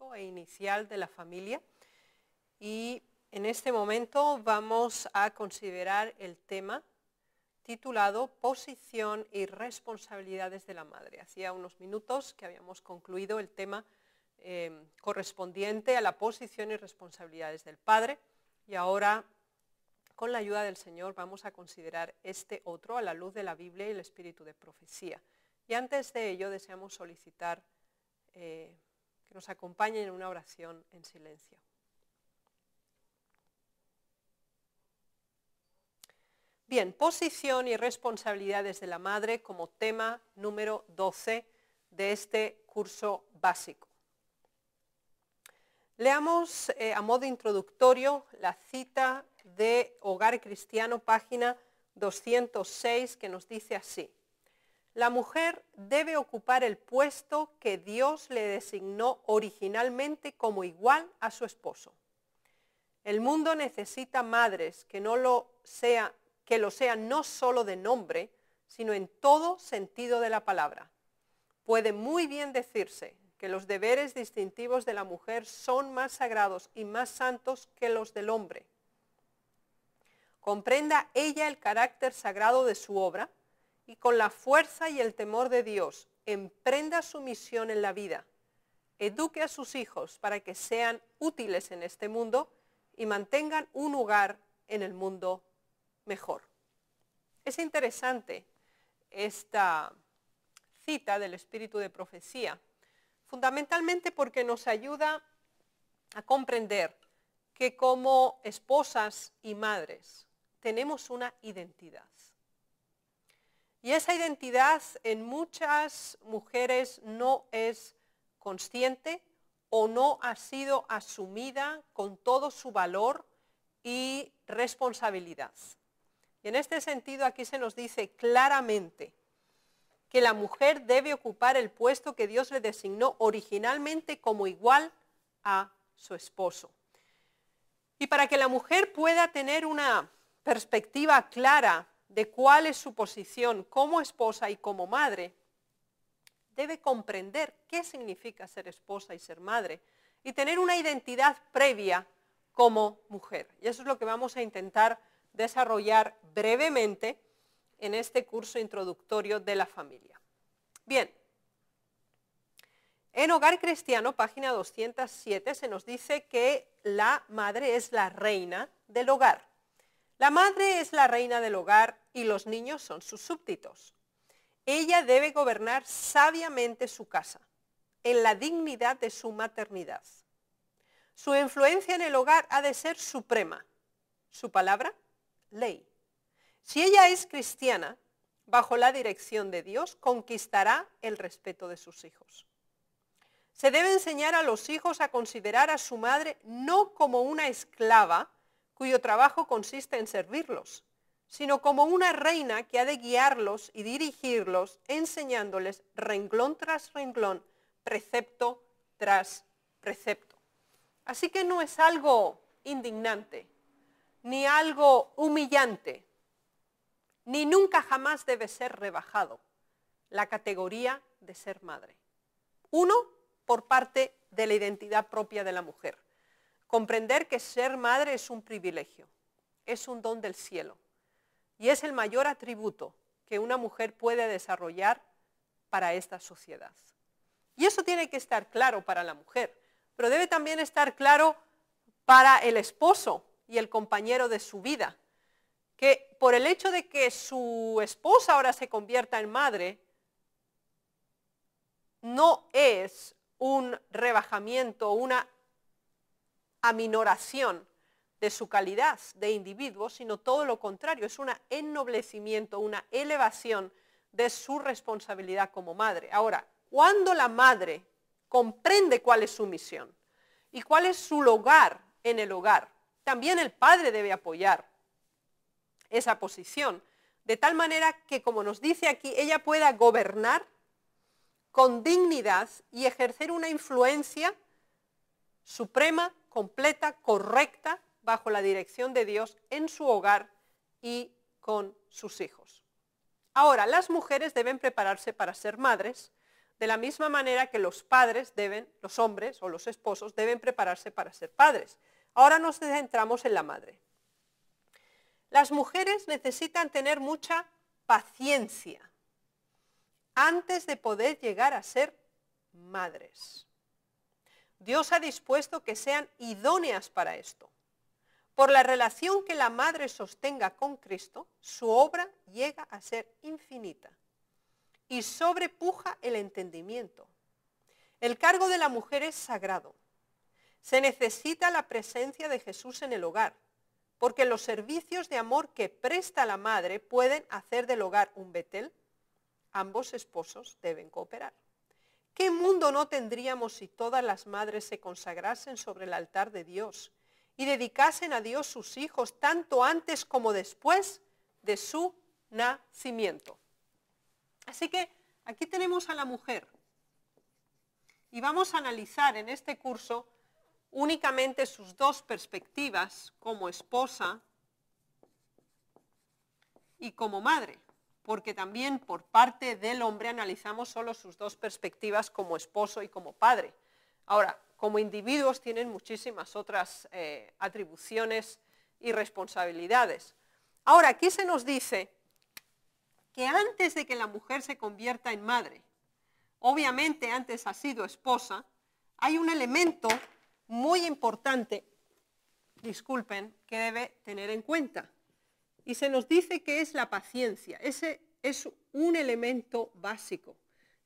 básico e inicial de la familia. Y en este momento vamos a considerar el tema titulado Posición y responsabilidades de la madre. Hacía unos minutos que habíamos concluido el tema correspondiente a la posición y responsabilidades del padre, y ahora, con la ayuda del Señor, vamos a considerar este otro a la luz de la Biblia y el espíritu de profecía. Y antes de ello deseamos solicitar que nos acompañen en una oración en silencio. Bien, posición y responsabilidades de la madre como tema número 12 de este curso básico. Leamos a modo introductorio la cita de Hogar Cristiano, página 206, que nos dice así: la mujer debe ocupar el puesto que Dios le designó originalmente como igual a su esposo. El mundo necesita madres que lo sean no solo de nombre, sino en todo sentido de la palabra. Puede muy bien decirse que los deberes distintivos de la mujer son más sagrados y más santos que los del hombre. Comprenda ella el carácter sagrado de su obra y con la fuerza y el temor de Dios emprenda su misión en la vida. Eduque a sus hijos para que sean útiles en este mundo y mantengan un hogar en el mundo mejor. Es interesante esta cita del espíritu de profecía, fundamentalmente porque nos ayuda a comprender que como esposas y madres tenemos una identidad. Y esa identidad en muchas mujeres no es consciente o no ha sido asumida con todo su valor y responsabilidad. Y en este sentido aquí se nos dice claramente que la mujer debe ocupar el puesto que Dios le designó originalmente como igual a su esposo. Y para que la mujer pueda tener una perspectiva clara de cuál es su posición como esposa y como madre, debe comprender qué significa ser esposa y ser madre y tener una identidad previa como mujer. Y eso es lo que vamos a intentar desarrollar brevemente en este curso introductorio de la familia. Bien, en Hogar Cristiano, página 207, se nos dice que la madre es la reina del hogar. La madre es la reina del hogar y los niños son sus súbditos. Ella debe gobernar sabiamente su casa, en la dignidad de su maternidad. Su influencia en el hogar ha de ser suprema. Su palabra, ley. Si ella es cristiana, bajo la dirección de Dios, conquistará el respeto de sus hijos. Se debe enseñar a los hijos a considerar a su madre no como una esclava cuyo trabajo consiste en servirlos, sino como una reina que ha de guiarlos y dirigirlos, enseñándoles renglón tras renglón, precepto tras precepto. Así que no es algo indignante, ni algo humillante, ni nunca jamás debe ser rebajado la categoría de ser madre. Uno, por parte de la identidad propia de la mujer. Comprender que ser madre es un privilegio, es un don del cielo y es el mayor atributo que una mujer puede desarrollar para esta sociedad. Y eso tiene que estar claro para la mujer, pero debe también estar claro para el esposo y el compañero de su vida, que por el hecho de que su esposa ahora se convierta en madre, no es un rebajamiento, una aminoración de su calidad de individuo, sino todo lo contrario, es un ennoblecimiento, una elevación de su responsabilidad como madre. Ahora, cuando la madre comprende cuál es su misión y cuál es su lugar en el hogar, también el padre debe apoyar esa posición, de tal manera que, como nos dice aquí, ella pueda gobernar con dignidad y ejercer una influencia suprema, completa, correcta, bajo la dirección de Dios en su hogar y con sus hijos. Ahora, las mujeres deben prepararse para ser madres de la misma manera que los padres deben, los hombres o los esposos deben prepararse para ser padres. Ahora nos centramos en la madre. Las mujeres necesitan tener mucha paciencia antes de poder llegar a ser madres. Dios ha dispuesto que sean idóneas para esto. Por la relación que la madre sostenga con Cristo, su obra llega a ser infinita y sobrepuja el entendimiento. El cargo de la mujer es sagrado. Se necesita la presencia de Jesús en el hogar, porque los servicios de amor que presta la madre pueden hacer del hogar un Betel. Ambos esposos deben cooperar. ¿Qué mundo no tendríamos si todas las madres se consagrasen sobre el altar de Dios y dedicasen a Dios sus hijos tanto antes como después de su nacimiento? Así que aquí tenemos a la mujer y vamos a analizar en este curso únicamente sus dos perspectivas como esposa y como madre, porque también por parte del hombre analizamos solo sus dos perspectivas como esposo y como padre. Ahora, como individuos tienen muchísimas otras atribuciones y responsabilidades. Ahora, aquí se nos dice que antes de que la mujer se convierta en madre, obviamente antes ha sido esposa, hay un elemento muy importante, disculpen, que debe tener en cuenta. Y se nos dice que es la paciencia. Ese es un elemento básico.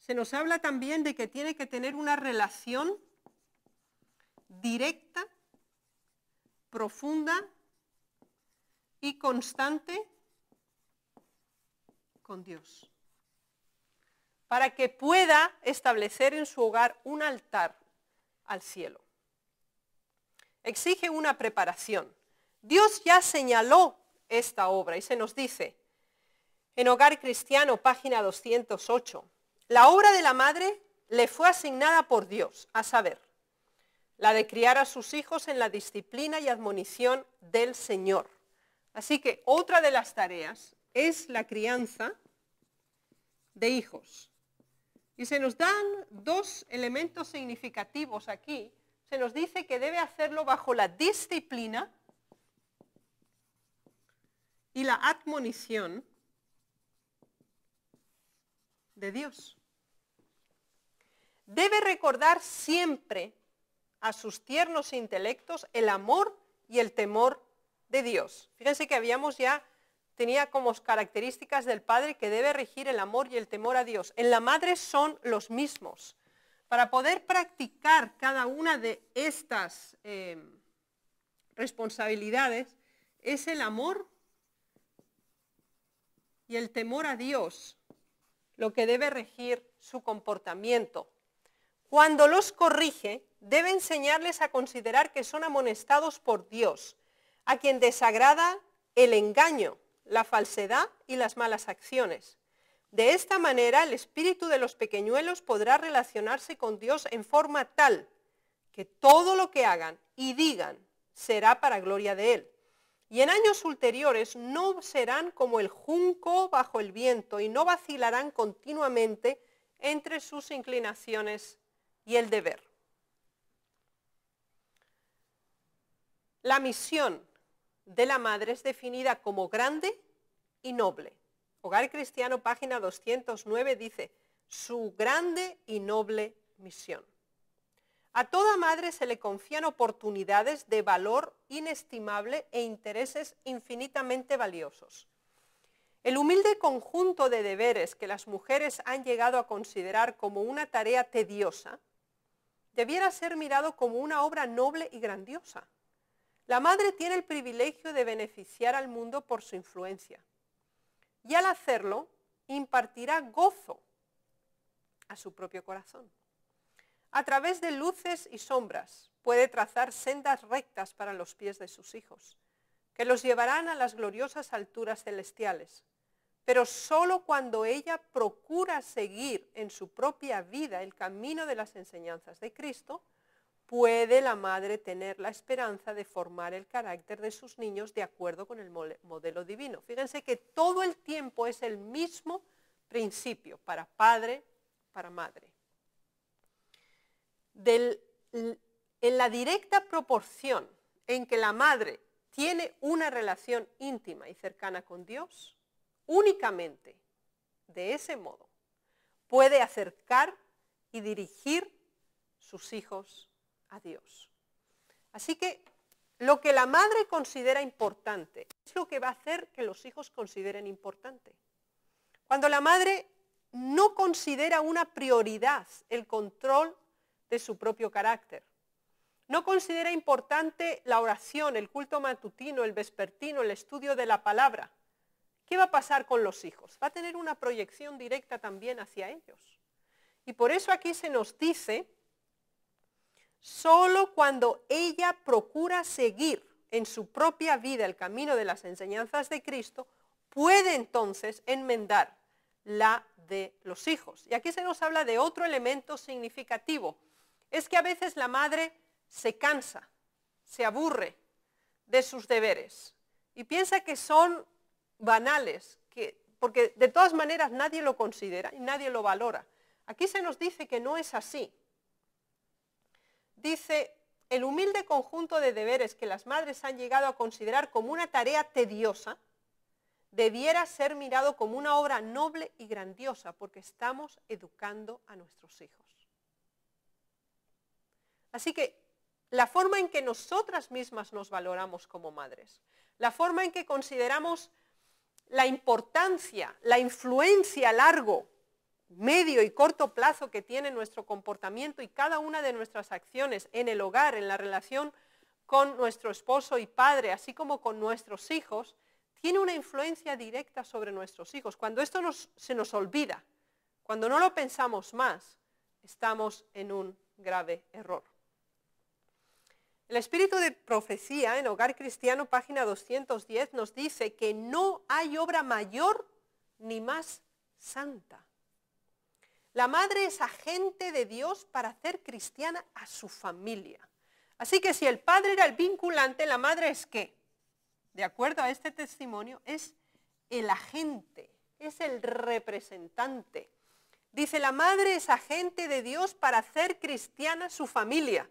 Se nos habla también de que tiene que tener una relación directa, profunda y constante con Dios, para que pueda establecer en su hogar un altar al cielo. Exige una preparación. Dios ya señaló esta obra y se nos dice en Hogar Cristiano, página 208, la obra de la madre le fue asignada por Dios, a saber, la de criar a sus hijos en la disciplina y admonición del Señor. Así que otra de las tareas es la crianza de hijos. Y se nos dan dos elementos significativos aquí. Se nos dice que debe hacerlo bajo la disciplina y la admonición de Dios. Debe recordar siempre a sus tiernos intelectos el amor y el temor de Dios. Fíjense que tenía como características del padre que debe regir el amor y el temor a Dios. En la madre son los mismos. Para poder practicar cada una de estas responsabilidades es el amor y el temor a Dios lo que debe regir su comportamiento. Cuando los corrige, debe enseñarles a considerar que son amonestados por Dios, a quien desagrada el engaño, la falsedad y las malas acciones. De esta manera, el espíritu de los pequeñuelos podrá relacionarse con Dios en forma tal que todo lo que hagan y digan será para gloria de Él. Y en años ulteriores no serán como el junco bajo el viento y no vacilarán continuamente entre sus inclinaciones y el deber. La misión de la madre es definida como grande y noble. Hogar Cristiano, página 209, dice, su grande y noble misión. A toda madre se le confían oportunidades de valor inestimable e intereses infinitamente valiosos. El humilde conjunto de deberes que las mujeres han llegado a considerar como una tarea tediosa, debiera ser mirado como una obra noble y grandiosa. La madre tiene el privilegio de beneficiar al mundo por su influencia. Y al hacerlo, impartirá gozo a su propio corazón. A través de luces y sombras puede trazar sendas rectas para los pies de sus hijos, que los llevarán a las gloriosas alturas celestiales. Pero solo cuando ella procura seguir en su propia vida el camino de las enseñanzas de Cristo, puede la madre tener la esperanza de formar el carácter de sus niños de acuerdo con el modelo divino. Fíjense que todo el tiempo es el mismo principio para padre, para madre. en la directa proporción en que la madre tiene una relación íntima y cercana con Dios, únicamente de ese modo puede acercar y dirigir sus hijos a Dios. Así que lo que la madre considera importante es lo que va a hacer que los hijos consideren importante. Cuando la madre no considera una prioridad el control de su propio carácter, no considera importante la oración, el culto matutino, el vespertino, el estudio de la palabra, ¿qué va a pasar con los hijos? Va a tener una proyección directa también hacia ellos. Y por eso aquí se nos dice, solo cuando ella procura seguir en su propia vida el camino de las enseñanzas de Cristo, puede entonces enmendar la de los hijos. Y aquí se nos habla de otro elemento significativo. Es que a veces la madre se cansa, se aburre de sus deberes y piensa que son banales, porque de todas maneras nadie lo considera y nadie lo valora. Aquí se nos dice que no es así. Dice, el humilde conjunto de deberes que las madres han llegado a considerar como una tarea tediosa, debiera ser mirado como una obra noble y grandiosa, porque estamos educando a nuestros hijos. Así que la forma en que nosotras mismas nos valoramos como madres, la forma en que consideramos la importancia, la influencia a largo, medio y corto plazo que tiene nuestro comportamiento y cada una de nuestras acciones en el hogar, en la relación con nuestro esposo y padre, así como con nuestros hijos, tiene una influencia directa sobre nuestros hijos. Cuando esto se nos olvida, cuando no lo pensamos más, estamos en un grave error. El espíritu de profecía en Hogar Cristiano, página 210, nos dice que no hay obra mayor ni más santa. La madre es agente de Dios para hacer cristiana a su familia. Así que si el padre era el vinculante, la madre es ¿qué? De acuerdo a este testimonio, es el agente, es el representante. Dice, la madre es agente de Dios para hacer cristiana a su familia.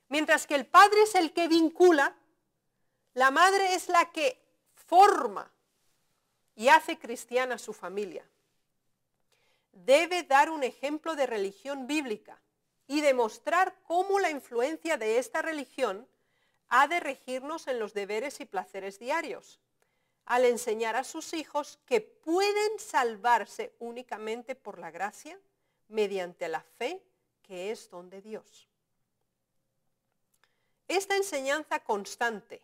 Mientras que el padre es el que vincula, la madre es la que forma y hace cristiana a su familia. Debe dar un ejemplo de religión bíblica y demostrar cómo la influencia de esta religión ha de regirnos en los deberes y placeres diarios, al enseñar a sus hijos que pueden salvarse únicamente por la gracia, mediante la fe, que es don de Dios. Esta enseñanza constante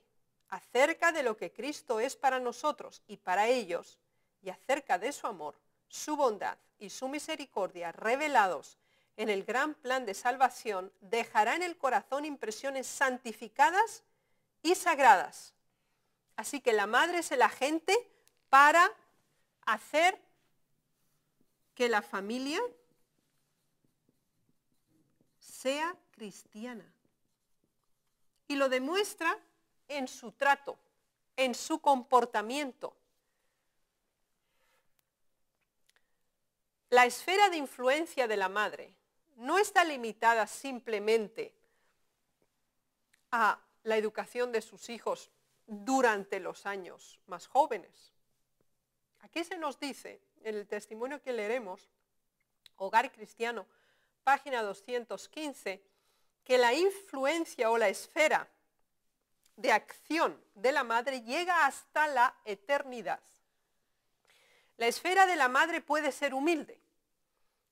acerca de lo que Cristo es para nosotros y para ellos, y acerca de su amor, su bondad y su misericordia revelados en el gran plan de salvación, dejará en el corazón impresiones santificadas y sagradas. Así que la madre es el agente para hacer que la familia sea cristiana. Y lo demuestra en su trato, en su comportamiento. La esfera de influencia de la madre no está limitada simplemente a la educación de sus hijos durante los años más jóvenes. Aquí se nos dice, en el testimonio que leeremos, Hogar Cristiano, página 215, que la influencia o la esfera de acción de la madre llega hasta la eternidad. La esfera de la madre puede ser humilde,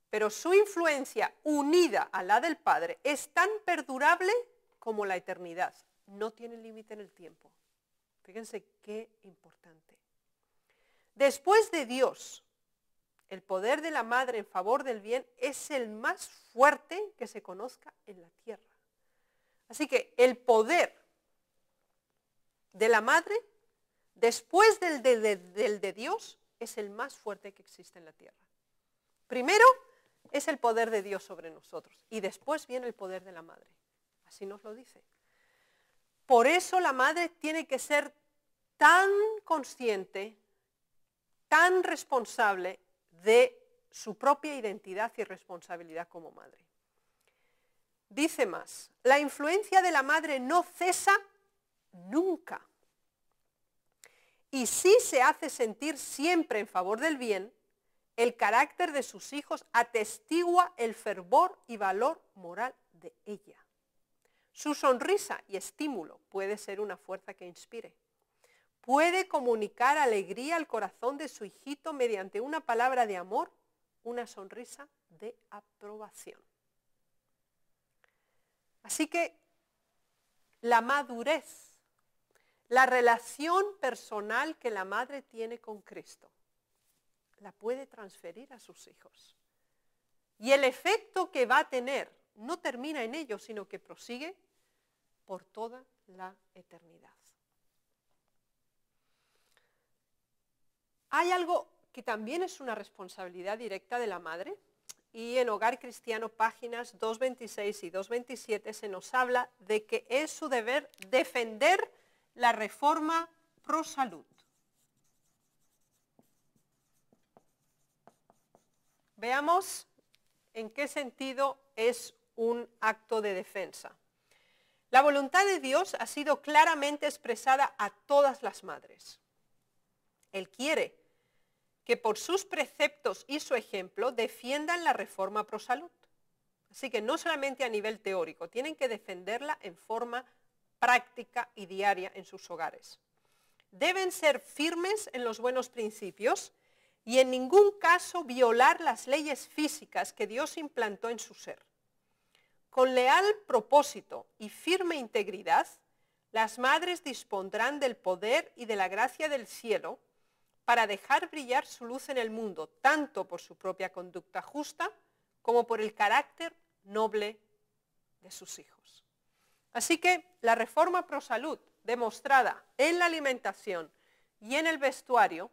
pero su influencia unida a la del padre es tan perdurable como la eternidad. No tiene límite en el tiempo. Fíjense qué importante. Después de Dios, el poder de la madre en favor del bien es el más fuerte que se conozca en la tierra. Así que el poder de la madre, después del de Dios, es el más fuerte que existe en la tierra. Primero es el poder de Dios sobre nosotros y después viene el poder de la madre. Así nos lo dice. Por eso la madre tiene que ser tan consciente, tan responsable de su propia identidad y responsabilidad como madre. Dice más, la influencia de la madre no cesa nunca. Y si se hace sentir siempre en favor del bien, el carácter de sus hijos atestigua el fervor y valor moral de ella. Su sonrisa y estímulo puede ser una fuerza que inspire. Puede comunicar alegría al corazón de su hijito mediante una palabra de amor, una sonrisa de aprobación. Así que la madurez, la relación personal que la madre tiene con Cristo, la puede transferir a sus hijos. Y el efecto que va a tener no termina en ellos, sino que prosigue por toda la eternidad. Hay algo que también es una responsabilidad directa de la madre, y en Hogar Cristiano, páginas 226 y 227, se nos habla de que es su deber defender la reforma pro salud. Veamos en qué sentido es un acto de defensa. La voluntad de Dios ha sido claramente expresada a todas las madres. Él quiere que por sus preceptos y su ejemplo defiendan la reforma pro salud. Así que no solamente a nivel teórico, tienen que defenderla en forma práctica y diaria en sus hogares. Deben ser firmes en los buenos principios y en ningún caso violar las leyes físicas que Dios implantó en su ser. Con leal propósito y firme integridad, las madres dispondrán del poder y de la gracia del cielo para dejar brillar su luz en el mundo, tanto por su propia conducta justa como por el carácter noble de sus hijos. Así que la reforma pro salud, demostrada en la alimentación y en el vestuario,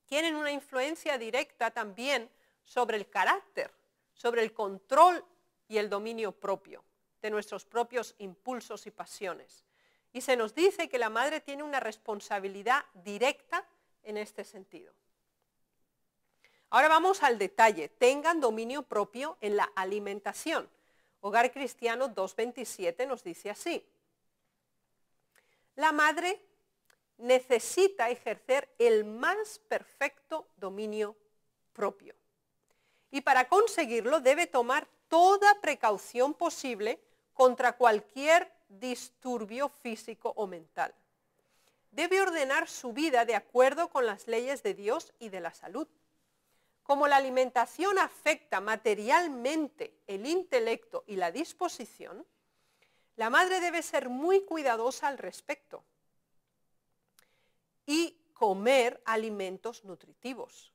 tienen una influencia directa también sobre el carácter, sobre el control y el dominio propio de nuestros propios impulsos y pasiones. Y se nos dice que la madre tiene una responsabilidad directa en este sentido. Ahora vamos al detalle. Tengan dominio propio en la alimentación. Hogar Cristiano 227 nos dice así: la madre necesita ejercer el más perfecto dominio propio. Y para conseguirlo debe tomar toda precaución posible contra cualquier disturbio físico o mental. Debe ordenar su vida de acuerdo con las leyes de Dios y de la salud. Como la alimentación afecta materialmente el intelecto y la disposición, la madre debe ser muy cuidadosa al respecto y comer alimentos nutritivos,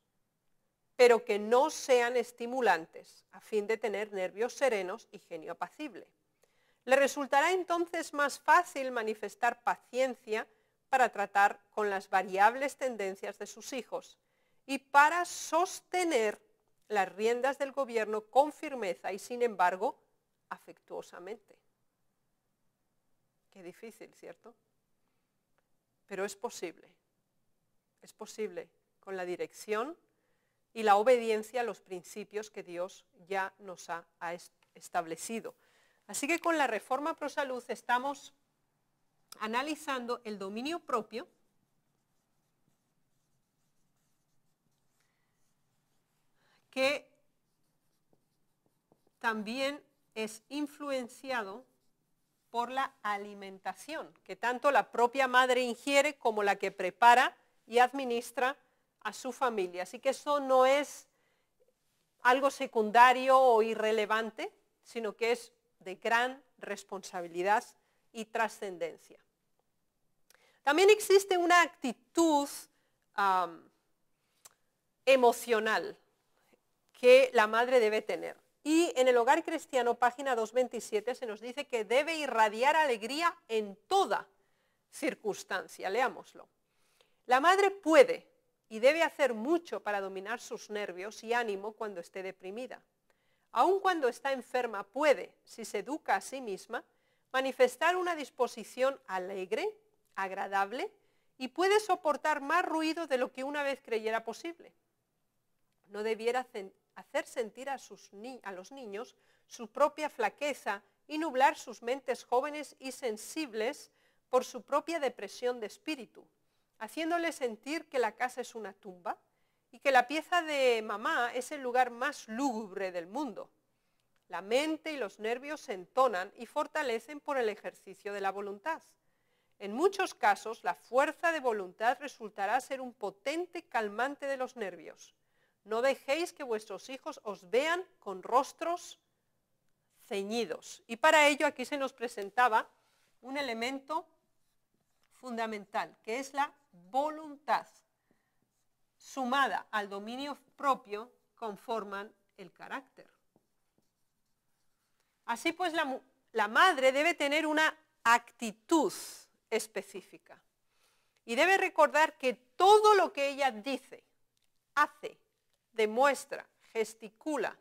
pero que no sean estimulantes, a fin de tener nervios serenos y genio apacible. Le resultará entonces más fácil manifestar paciencia para tratar con las variables tendencias de sus hijos y para sostener las riendas del gobierno con firmeza y, sin embargo, afectuosamente. Qué difícil, ¿cierto? Pero es posible. Es posible con la dirección y la obediencia a los principios que Dios ya nos ha establecido. Así que con la reforma pro salud estamos analizando el dominio propio, que también es influenciado por la alimentación, que tanto la propia madre ingiere como la que prepara y administra a su familia. Así que eso no es algo secundario o irrelevante, sino que es de gran responsabilidad y trascendencia. También existe una actitud emocional que la madre debe tener. Y en el Hogar Cristiano, página 227, se nos dice que debe irradiar alegría en toda circunstancia. Leámoslo. La madre puede y debe hacer mucho para dominar sus nervios y ánimo cuando esté deprimida. Aun cuando está enferma, puede, si se educa a sí misma, manifestar una disposición alegre, agradable, y puede soportar más ruido de lo que una vez creyera posible. No debiera hacer sentir a los niños su propia flaqueza y nublar sus mentes jóvenes y sensibles por su propia depresión de espíritu, haciéndoles sentir que la casa es una tumba y que la pieza de mamá es el lugar más lúgubre del mundo. La mente y los nervios se entonan y fortalecen por el ejercicio de la voluntad. En muchos casos, la fuerza de voluntad resultará ser un potente calmante de los nervios. No dejéis que vuestros hijos os vean con rostros ceñidos. Y para ello aquí se nos presentaba un elemento fundamental, que es la voluntad. Sumada al dominio propio, conforman el carácter. Así pues, la madre debe tener una actitud específica y debe recordar que todo lo que ella dice, hace, demuestra, gesticula,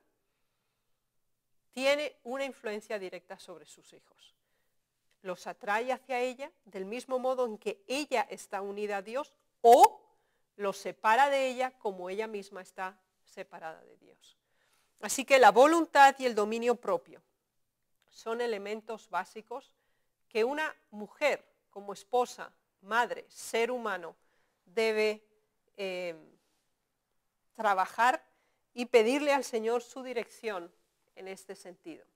tiene una influencia directa sobre sus hijos. Los atrae hacia ella del mismo modo en que ella está unida a Dios, o los separa de ella como ella misma está separada de Dios. Así que la voluntad y el dominio propio son elementos básicos que una mujer como esposa, madre, ser humano, debe trabajar y pedirle al Señor su dirección en este sentido.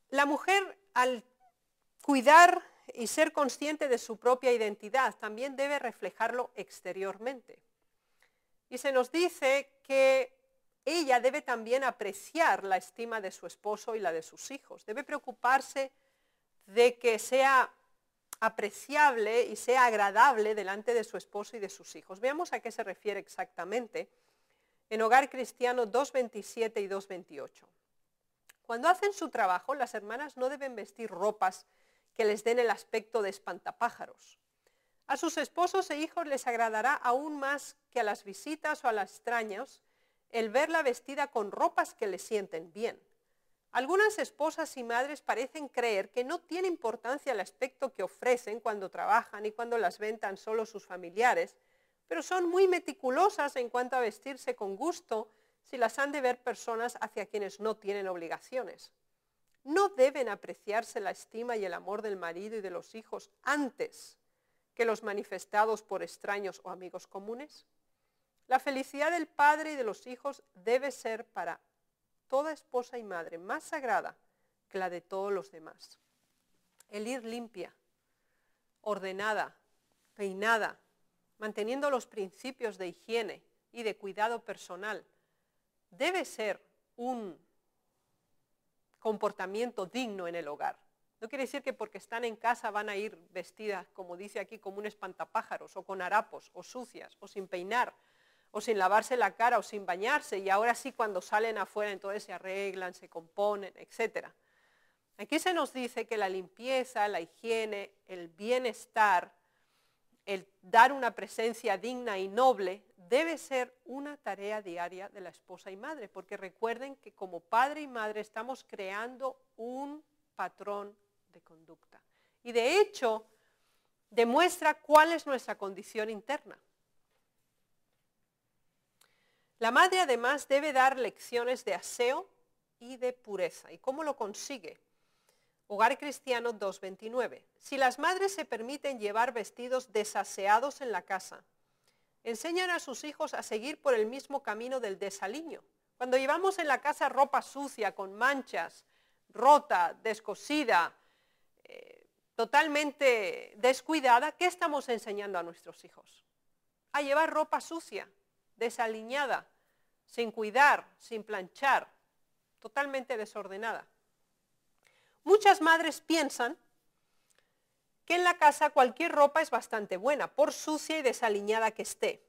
La mujer, al cuidar y ser consciente de su propia identidad, también debe reflejarlo exteriormente. Y se nos dice que ella debe también apreciar la estima de su esposo y la de sus hijos. Debe preocuparse de que sea apreciable y sea agradable delante de su esposo y de sus hijos. Veamos a qué se refiere exactamente en Hogar Cristiano 2:27 y 2:28. Cuando hacen su trabajo, las hermanas no deben vestir ropas que les den el aspecto de espantapájaros. A sus esposos e hijos les agradará aún más que a las visitas o a los extraños el verla vestida con ropas que le sienten bien. Algunas esposas y madres parecen creer que no tiene importancia el aspecto que ofrecen cuando trabajan y cuando las ven tan solo sus familiares, pero son muy meticulosas en cuanto a vestirse con gusto si las han de ver personas hacia quienes no tienen obligaciones. ¿No deben apreciarse la estima y el amor del marido y de los hijos antes que los manifestados por extraños o amigos comunes? La felicidad del padre y de los hijos debe ser para toda esposa y madre más sagrada que la de todos los demás. El ir limpia, ordenada, peinada, manteniendo los principios de higiene y de cuidado personal, debe ser un comportamiento digno en el hogar. No quiere decir que porque están en casa van a ir vestidas, como dice aquí, como un espantapájaros, o con harapos, o sucias, o sin peinar, o sin lavarse la cara, o sin bañarse, y ahora sí cuando salen afuera entonces se arreglan, se componen, etc. Aquí se nos dice que la limpieza, la higiene, el bienestar, el dar una presencia digna y noble, debe ser una tarea diaria de la esposa y madre, porque recuerden que como padre y madre estamos creando un patrón de conducta. Y de hecho, demuestra cuál es nuestra condición interna. La madre además debe dar lecciones de aseo y de pureza. ¿Y cómo lo consigue? Hogar Cristiano 2:29. Si las madres se permiten llevar vestidos desaseados en la casa, enseñan a sus hijos a seguir por el mismo camino del desaliño. Cuando llevamos en la casa ropa sucia, con manchas, rota, descosida, totalmente descuidada, ¿qué estamos enseñando a nuestros hijos? A llevar ropa sucia, desaliñada, sin cuidar, sin planchar, totalmente desordenada. Muchas madres piensan que en la casa cualquier ropa es bastante buena, por sucia y desaliñada que esté.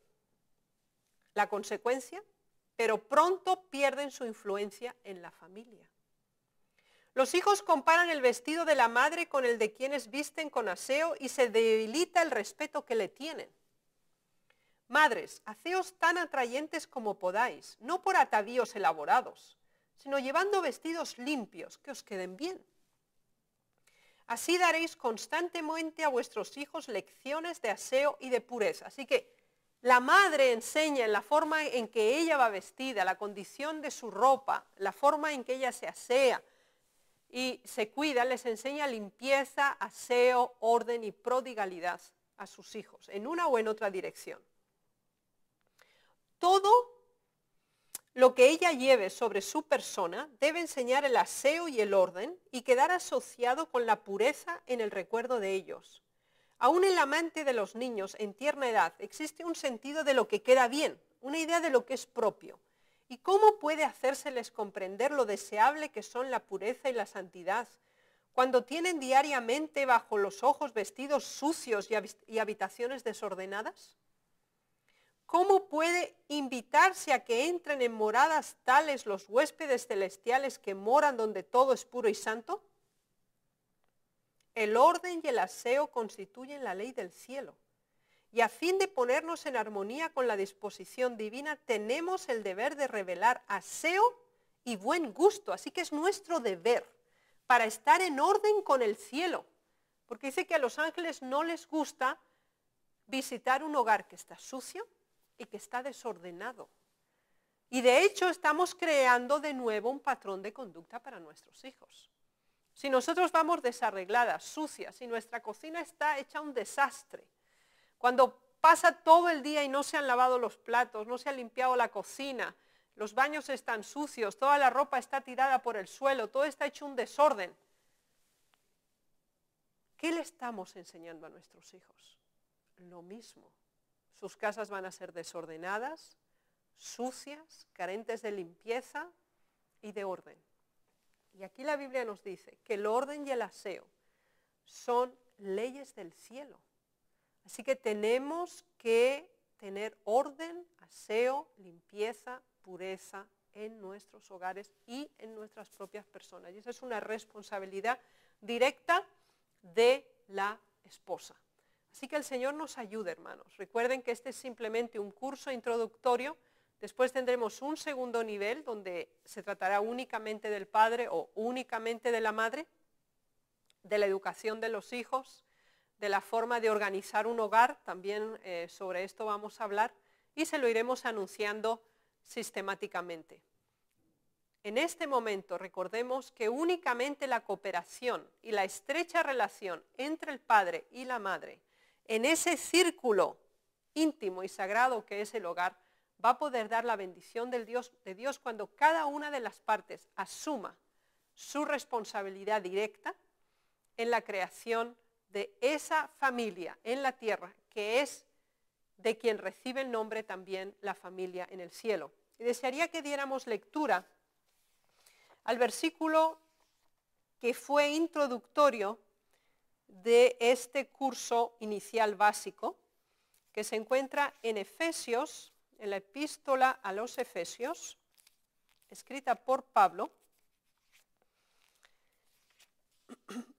La consecuencia, pero pronto pierden su influencia en la familia. Los hijos comparan el vestido de la madre con el de quienes visten con aseo y se debilita el respeto que le tienen. Madres, haceos tan atrayentes como podáis, no por atavíos elaborados, sino llevando vestidos limpios que os queden bien. Así daréis constantemente a vuestros hijos lecciones de aseo y de pureza. Así que La madre enseña en la forma en que ella va vestida, la condición de su ropa, la forma en que ella se asea y se cuida, les enseña limpieza, aseo, orden y prodigalidad a sus hijos, en una o en otra dirección. Todo lo que ella lleve sobre su persona debe enseñar el aseo y el orden y quedar asociado con la pureza en el recuerdo de ellos. Aún en la mente de los niños en tierna edad existe un sentido de lo que queda bien, una idea de lo que es propio. ¿Y cómo puede hacérseles comprender lo deseable que son la pureza y la santidad cuando tienen diariamente bajo los ojos vestidos sucios y habitaciones desordenadas? ¿Cómo puede invitarse a que entren en moradas tales los huéspedes celestiales que moran donde todo es puro y santo? El orden y el aseo constituyen la ley del cielo. Y a fin de ponernos en armonía con la disposición divina, tenemos el deber de revelar aseo y buen gusto. Así que es nuestro deber para estar en orden con el cielo. Porque dice que a los ángeles no les gusta visitar un hogar que está sucio y que está desordenado. Y de hecho estamos creando de nuevo un patrón de conducta para nuestros hijos. Si nosotros vamos desarregladas, sucias, y nuestra cocina está hecha un desastre, cuando pasa todo el día y no se han lavado los platos, no se ha limpiado la cocina, los baños están sucios, toda la ropa está tirada por el suelo, todo está hecho un desorden, ¿qué le estamos enseñando a nuestros hijos? Lo mismo. Sus casas van a ser desordenadas, sucias, carentes de limpieza y de orden. Y aquí la Biblia nos dice que el orden y el aseo son leyes del cielo. Así que tenemos que tener orden, aseo, limpieza, pureza en nuestros hogares y en nuestras propias personas. Y esa es una responsabilidad directa de la esposa. Así que el Señor nos ayude, hermanos. Recuerden que este es simplemente un curso introductorio. Después tendremos un segundo nivel donde se tratará únicamente del padre o únicamente de la madre, de la educación de los hijos, de la forma de organizar un hogar, también sobre esto vamos a hablar, y se lo iremos anunciando sistemáticamente. En este momento recordemos que únicamente la cooperación y la estrecha relación entre el padre y la madre, en ese círculo íntimo y sagrado que es el hogar, va a poder dar la bendición de Dios cuando cada una de las partes asuma su responsabilidad directa en la creación de esa familia en la tierra, que es de quien recibe el nombre también la familia en el cielo. Y desearía que diéramos lectura al versículo que fue introductorio de este curso inicial básico, que se encuentra en Efesios, en la epístola a los Efesios, escrita por Pablo,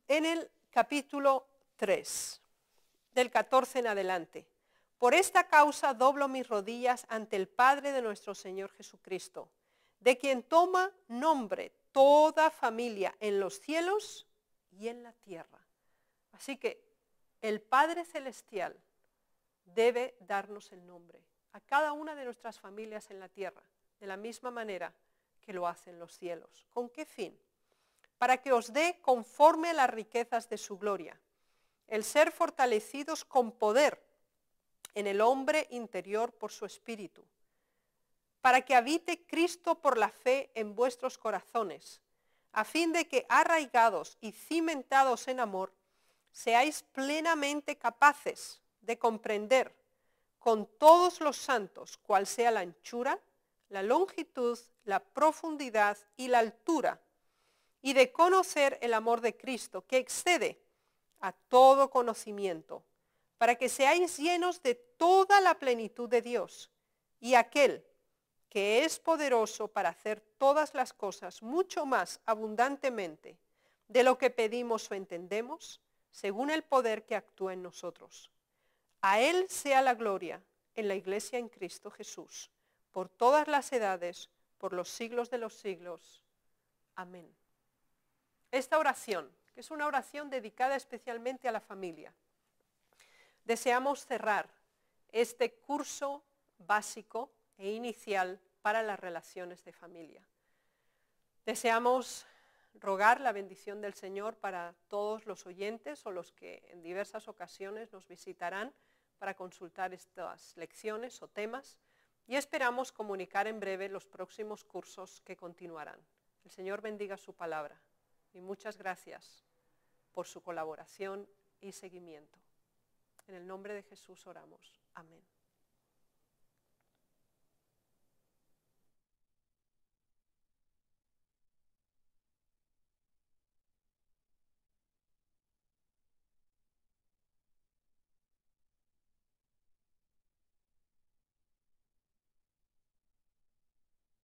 en el capítulo 3, del 14 en adelante. Por esta causa doblo mis rodillas ante el Padre de nuestro Señor Jesucristo, de quien toma nombre toda familia en los cielos y en la tierra. Así que el Padre Celestial debe darnos el nombre a cada una de nuestras familias en la tierra, de la misma manera que lo hacen los cielos. ¿Con qué fin? Para que os dé conforme a las riquezas de su gloria, el ser fortalecidos con poder en el hombre interior por su espíritu, para que habite Cristo por la fe en vuestros corazones, a fin de que arraigados y cimentados en amor, seáis plenamente capaces de comprender con todos los santos cuál sea la anchura, la longitud, la profundidad y la altura, y de conocer el amor de Cristo, que excede a todo conocimiento, para que seáis llenos de toda la plenitud de Dios, y aquel que es poderoso para hacer todas las cosas mucho más abundantemente de lo que pedimos o entendemos, según el poder que actúa en nosotros. A Él sea la gloria en la Iglesia en Cristo Jesús, por todas las edades, por los siglos de los siglos. Amén. Esta oración, que es una oración dedicada especialmente a la familia, deseamos cerrar este curso básico e inicial para las relaciones de familia. Deseamos rogar la bendición del Señor para todos los oyentes o los que en diversas ocasiones nos visitarán para consultar estas lecciones o temas, y esperamos comunicar en breve los próximos cursos que continuarán. El Señor bendiga su palabra y muchas gracias por su colaboración y seguimiento. En el nombre de Jesús oramos. Amén.